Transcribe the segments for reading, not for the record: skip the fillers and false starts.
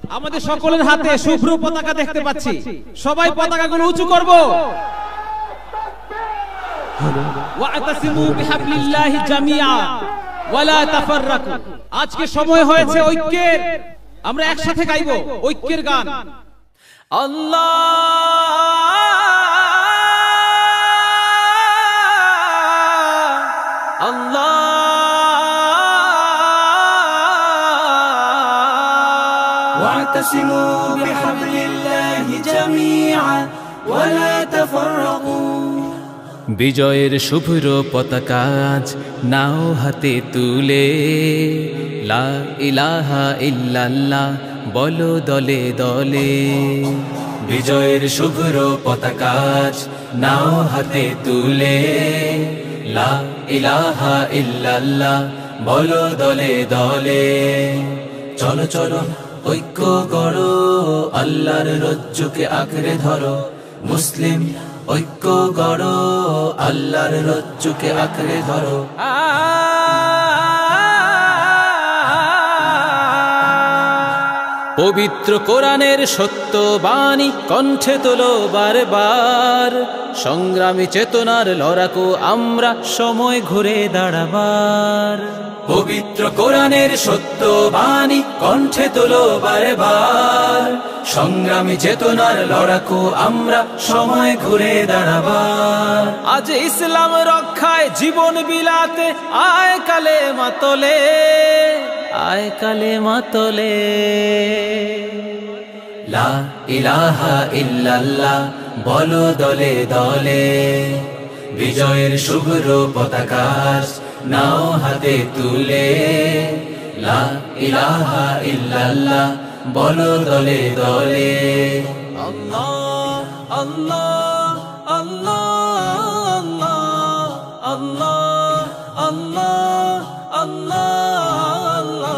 আমাদের সকলের হাতে শুভ্র পতাকা দেখতে পাচ্ছি, সবাই পতাকাগুলো উঁচু করব। ওয়াতাসিমু বিহাবলিল্লাহি জামিআ ওয়ালা তাফাররাকু। আজকে সময় হয়েছে ঐক্যের, আমরা একসাথে গাইব ঐক্যের গান। আল্লাহ আল্লাহ ওয়াতাসিমু বিহাবলিল্লাহি জামিআ ওয়ালা তাফাররাকু। বিজয়ের শুভ্র পতাকা আজ নাও হাতে তুলে, লা ইলাহা ইল্লাল্লাহ বলো দলে দলে। বিজয়ের শুভ্র পতাকা আজ নাও হাতে তুলে, লা ইলাহা ইল্লাল্লাহ বলো দলে দলে। চলো চলো ঐক্য করো, আল্লাহর রজ্জুকে আঁকড়ে ধরো। মুসলিম ঐক্য করো, আল্লাহর রজ্জুকে আঁকড়ে ধরো। পবিত্র কোরআনের সত্য বাণী কণ্ঠে তোলো বারবার। সংগ্রামী চেতনার লড়াকু আমরা, সময় ঘুরে দাঁড়াবার। পবিত্র কোরআনের সত্য বাণী কণ্ঠে তোলো বারবার। সংগ্রামী চেতনার লড়াকু আমরা, সময় ঘুরে দাঁড়াবার। আজ ইসলাম রক্ষায় জীবন বিলাতে আয় কালেমা তোলে, আয় কালেমা তোলে। লা ইলাহা ইল্লাল্লাহ বলো দলে দলে। বিজয়ের শুভ্র পতাকা নাও হাতে তুলে, লা ইলাহা ইল্লাল্লাহ বলো দলে দলে। আল্লাহ আল্লাহ আল্লাহ আল্লাহ আল্লাহ আল্লাহ।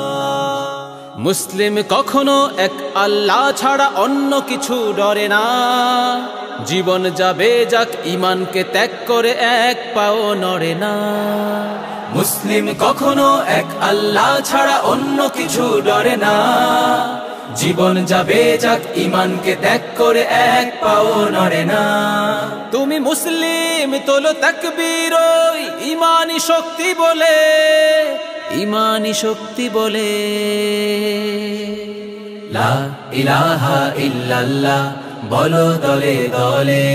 মুসলিম কখনো এক আল্লাহ ছাড়া অন্য কিছু ডরে না। জীবন যাবে যাক ঈমানকে ত্যাগ করে এক পাও নড়ে না। মুসলিম কখনো এক আল্লাহ ছাড়া অন্য কিছু ডরে না। জীবন যাবে যাক ঈমানকে ত্যাগ করে এক পাও নড়ে না। তুমি মুসলিম তোলো তাকবীর ওই ঈমানি শক্তি বলে, ঈমানি শক্তি বলে। লা ইলাহা ইল্লাল্লাহ বলো দলে দলে।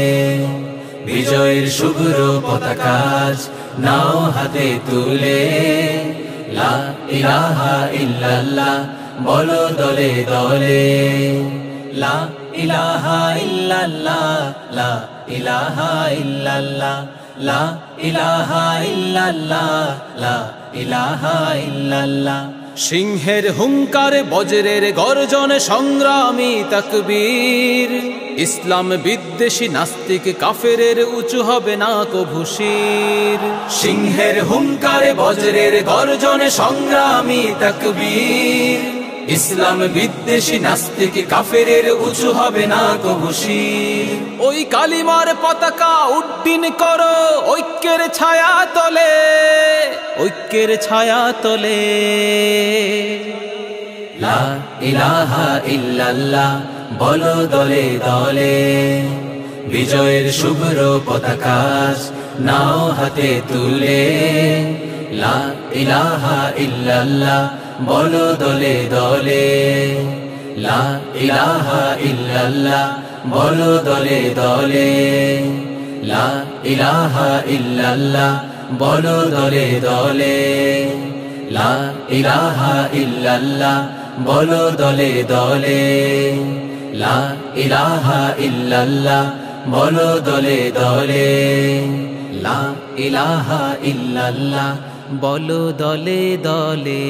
বিজয়ের শুভ্র পতাকা নাও হাতে তুলে, লা ইলাহা ইল্লাল্লাহ বলো দলে দলে। লা ইলাহা ইল্লাল্লাহ লা ইলাহা ইল্লাল্লাহ লা ইলাহা ইল্লাল্লাহ লা ইলাহা ইল্লাল্লাহ। সিংহের হুঙ্কার বজ্রের গর্জন সংগ্রামী তাকবীর। ইসলাম বিদ্বেষী নাস্তিক কাফেরের উঁচু হবে না কভু শির। সিংহের হুঙ্কার বজ্রের গর্জন সংগ্রামী তাকবীর। ইসলাম বিদ্বেষী নাস্তিক কাফেরের উঁচু হবে না কভু শির। ওই কালিমার পতাকা উড্ডীন করো ঐক্যের ছায়া তলে, ঐক্যের ছায়া তলে। লা ইলাহা ইল্লাল্লাহ বলো দলে দলে। বিজয়ের শুভ্র পতাকা নাও হাতে তুলে, লা ইলাহা ইল্লাল্লাহ বলো দলে দলে। লা ইলাহা ইল্লাল্লাহ বলো দলে দলে। লা ইলাহা ইল্লাল্লাহ বলো দলে দলে। লা ইলাহা ইল্লাল্লাহ বলো দলে দলে। লা ইলাহা ইল্লাল্লাহ বলো দলে দলে। লা ইলাহা ইল্লাল্লাহ বলো দলে দলে।